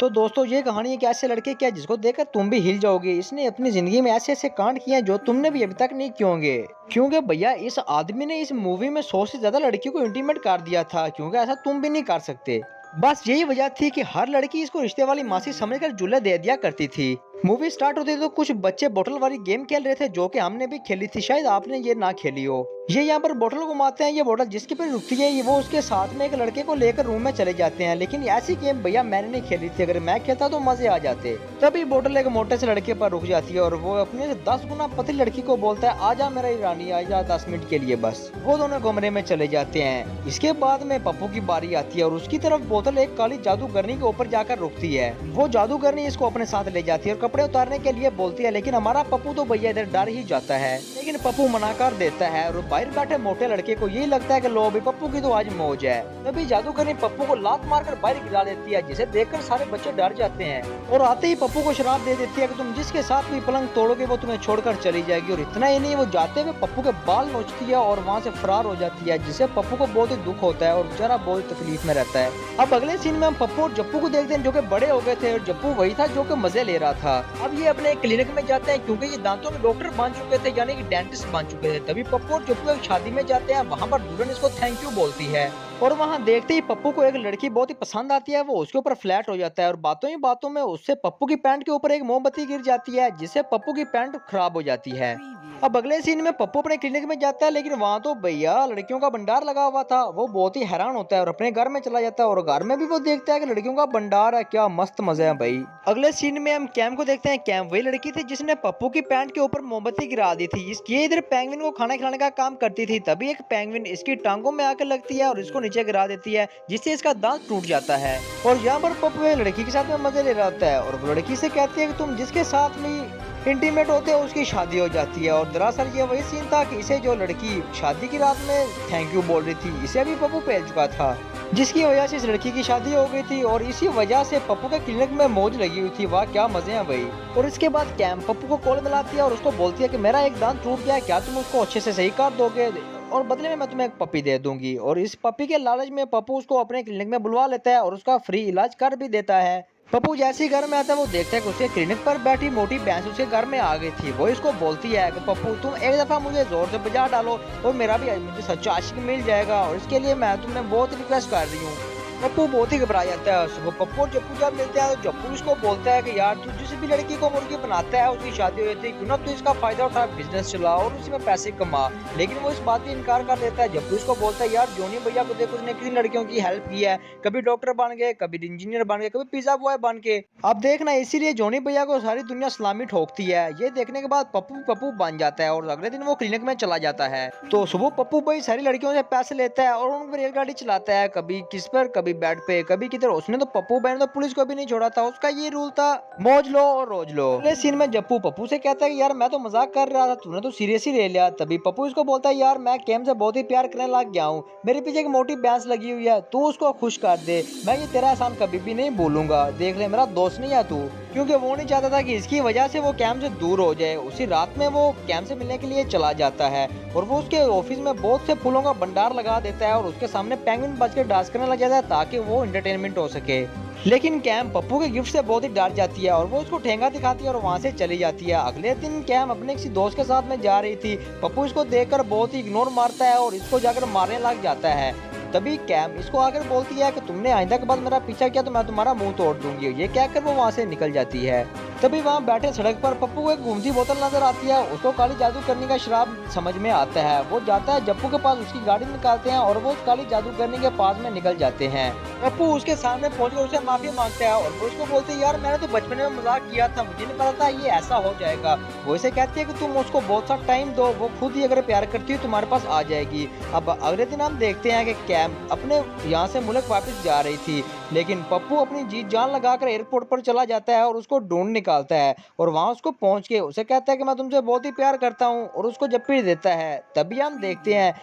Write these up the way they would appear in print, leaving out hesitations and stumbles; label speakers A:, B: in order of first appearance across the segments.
A: तो दोस्तों ये कहानी एक ऐसे लड़के की है जिसको देखकर तुम भी हिल जाओगे। इसने अपनी जिंदगी में ऐसे ऐसे कांड किए हैं जो तुमने भी अभी तक नहीं किए होंगे। क्योंकि भैया इस आदमी ने इस मूवी में 100 से ज्यादा लड़कियों को इंटीमेट कर दिया था, क्योंकि ऐसा तुम भी नहीं कर सकते। बस यही वजह थी कि हर लड़की इसको रिश्ते वाली मासी समझकर जुल्ले दे दिया करती थी। मूवी स्टार्ट होती तो कुछ बच्चे बोतल वाली गेम खेल रहे थे जो कि हमने भी खेली थी, शायद आपने ये ना खेली हो। ये यहाँ पर बोतल घुमाते हैं, ये बोतल जिसके पे रुकती है ये वो उसके साथ में एक लड़के को लेकर रूम में चले जाते हैं। लेकिन ऐसी गेम भैया मैंने नहीं खेली थी, अगर मैं खेलता तो मजे आ जाते। तभी बोतल एक मोटे से लड़के पर रुक जाती है और वो अपने से 10 गुना पतली लड़की को बोलता है आजा मेरा रानी आजा 10 मिनट के लिए बस। वो दोनों कमरे में चले जाते हैं। इसके बाद में पप्पू की बारी आती है और उसकी तरफ बोतल एक काली जादूगरनी के ऊपर जाकर रुकती है। वो जादूगरनी इसको अपने साथ ले जाती है और कपड़े उतारने के लिए बोलती है, लेकिन हमारा पप्पू तो भैया इधर डर ही जाता है। लेकिन पप्पू मना कर देता है और बाहर बैठे मोटे लड़के को यही लगता है कि लो अभी पप्पू की तो आज मौज है। तभी जादूगरनी पप्पू को लात मारकर बाहर गिरा देती है, जिसे देखकर सारे बच्चे डर जाते हैं और आते ही पप्पू को शराब दे देती है कि तुम जिसके साथ भी पलंग तोड़ोगे वो तुम्हें छोड़कर चली जाएगी। और इतना ही नहीं, वो जाते हुए पप्पू के बाल नोचती है और वहाँ से फरार हो जाती है, जिससे पप्पू को बहुत ही दुख होता है और बेचारा बहुत तकलीफ में रहता है। अब अगले सीन में हम पप्पू और जप्पू को देखते हैं जो कि बड़े हो गए थे और जप्पू वही था जो कि मजे ले रहा था। अब ये अपने क्लिनिक में जाते हैं क्योंकि ये दांतों के डॉक्टर बन चुके थे, यानी कि डेंटिस्ट बन चुके थे। तभी पप्पू और जप्पू एक शादी में जाते हैं, वहाँ पर दुल्हन इसको थैंक यू बोलती है और वहाँ देखते ही पप्पू को एक लड़की बहुत ही पसंद आती है। वो उसके ऊपर फ्लैट हो जाता है और बातों ही बातों में उससे पप्पू की पैंट के ऊपर एक मोमबत्ती गिर जाती है, जिससे पप्पू की पैंट खराब हो जाती है। अब अगले सीन में पप्पू अपने क्लिनिक में जाता है, लेकिन वहाँ तो भैया लड़कियों का भंडार लगा हुआ था। वो बहुत ही हैरान होता है और अपने घर में चला जाता है और घर में भी वो देखता है कि लड़कियों का भंडार है, क्या मस्त मजे हैं भाई। अगले सीन में हम कैम को देखते हैं। कैम वही लड़की थी जिसने पप्पू की पैंट के ऊपर मोमबत्ती गिरा दी थी। ये इधर पेंगुइन को खाना खिलाने का काम करती थी। तभी एक पेंगुइन इसकी टांगों में आकर लगती है और इसको नीचे गिरा देती है, जिससे इसका दांत टूट जाता है। और यहाँ पर पप्पू एक लड़की के साथ में मजे ले रहा होता है और वो लड़की से कहती है कि तुम जिसके साथ में इंटीमेट होते हैं उसकी शादी हो जाती है। और दरअसल ये वही सीन था कि इसे जो लड़की शादी की रात में थैंक यू बोल रही थी, इसे भी पप्पू पेल चुका था, जिसकी वजह से इस लड़की की शादी हो गई थी और इसी वजह से पप्पू के क्लिनिक में मौज लगी हुई थी। वाह क्या मजे हैं भाई। और इसके बाद कैम पप्पू को कॉल मिलाती है और उसको बोलती है कि मेरा एक दांत टूट गया है, क्या तुम उसको अच्छे से सही कर दोगे और बदले में मैं तुम्हें एक पपी दे दूंगी। और इस पपी के लालच में पप्पू उसको अपने क्लिनिक में बुलवा लेता है और उसका फ्री इलाज कर भी देता है। पप्पू जैसे ही घर में आता है वो देखता है कि उसके क्लिनिक पर बैठी मोटी भैंस उसके घर में आ गई थी। वो इसको बोलती है कि पप्पू तुम एक दफा मुझे जोर से बजा डालो और मेरा भी मुझे सच्चा आशिक मिल जाएगा और इसके लिए मैं तुम्हें बहुत रिक्वेस्ट कर रही हूँ। पप्पू बहुत ही घबरा जाता है। वो पप्पू और जप्पू जब मिलते हैं तो जप्पू उसको बोलता है कि यार तू जिस भी लड़की को मुर्गी बनाता है उसकी शादी हो जाती है, क्यों ना तू इसका फायदा उठा बिजनेस चला और उसी में पैसे कमा। लेकिन वो इस बात से इनकार कर देता है। जप्पू उसको बोलता है यार जोनी भैया को देखो उसने कितनी लड़कियों की हेल्प की है, कभी डॉक्टर बन गए, कभी इंजीनियर बन गए, कभी पिज्जा बॉय बन के। अब देखना इसीलिए जोनी भैया को सारी दुनिया सलामी ठोकती है। ये देखने के बाद पप्पू पप्पू बन जाता है और अगले दिन वो क्लिनिक में चला जाता है। तो सुबह पप्पू भाई सारी लड़कियों से पैसे लेता है और उन पर रेलगाड़ी चलाता है, कभी किस पर कभी बेड पे कभी किधर। उसने तो पप्पू बहन तो पुलिस को भी नहीं छोड़ा था, उसका ये रूल था मौज लो और रोज लो। अगले सीन में जप्पू पप्पू से कहता है कि यार मैं तो मजाक कर रहा था, तूने तो सीरियस ही ले लिया। तभी पप्पू इसको बोलता है यार मैं केम से बहुत ही प्यार करने लग गया हूँ, मेरे पीछे एक मोटी भैंस लगी हुई है, तू उसको खुश कर दे, मैं ये तेरा एहसान कभी भी नहीं भूलूंगा, देख ले मेरा दोस्त नहीं है तू। क्योंकि वो नहीं चाहता था कि इसकी वजह से वो कैम से दूर हो जाए। उसी रात में वो कैम से मिलने के लिए चला जाता है और वो उसके ऑफिस में बहुत से फूलों का भंडार लगा देता है और उसके सामने पेंगुइन बज के डांस करने लग जाता है ताकि वो एंटरटेनमेंट हो सके। लेकिन कैम पप्पू के गिफ्ट से बहुत ही डर जाती है और वो उसको ठेंगा दिखाती है और वहां से चली जाती है। अगले दिन कैम अपने किसी दोस्त के साथ में जा रही थी। पप्पू इसको देखकर बहुत ही इग्नोर मारता है और इसको जाकर मारने लग जाता है। तभी कैम इसको आकर बोलती है कि तुमने आइंदा के बाद मेरा पीछा किया तो मैं तुम्हारा मुंह तोड़ दूंगी। ये कहकर वो वहां से निकल जाती है। तभी वहाँ बैठे सड़क पर पप्पू को एक घूमती बोतल नजर आती है। उसको काली जादू करने का शराब समझ में आता है। वो जाता है जप्पू के पास, उसकी गाड़ी निकालते हैं और वो उस काली जादू करने के पास में निकल जाते हैं। पप्पू उसके सामने पहुंचकर उसे माफी मांगता है और वो उसको बोलते हैं यार मैंने तो बचपन में मजाक किया था, मुझे नहीं पता था ये ऐसा हो जाएगा। वो इसे कहती है कि तुम उसको बहुत सा टाइम दो, वो खुद ही अगर प्यार करती है तुम्हारे पास आ जाएगी। अब अगले दिन हम देखते हैं कि कैम अपने यहाँ से मुल्क वापस जा रही थी, लेकिन पप्पू अपनी जीत जान लगाकर एयरपोर्ट पर चला जाता है और उसको ढूंढ निकालता है और वहां उसको पहुंच के उसे कहता है कि मैं तुमसे बहुत ही प्यार करता हूँ और उसको जप्पी देता है। तभी हम देखते हैं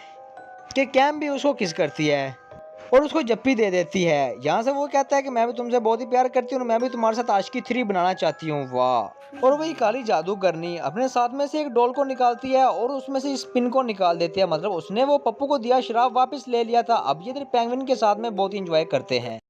A: कि कैम भी उसको किस करती है और उसको जप्पी दे देती है। यहाँ से वो कहता है कि मैं भी तुमसे बहुत ही प्यार करती हूँ, मैं भी तुम्हारे साथ आशिकी 3 बनाना चाहती हूँ। वाह। और वही काली जादूगरनी अपने साथ में से एक डॉल को निकालती है और उसमें से स्पिन को निकाल देती है। मतलब उसने वो पप्पू को दिया शराब वापस ले लिया था। अब ये पेंगुइन के साथ में बहुत इंजॉय करते हैं।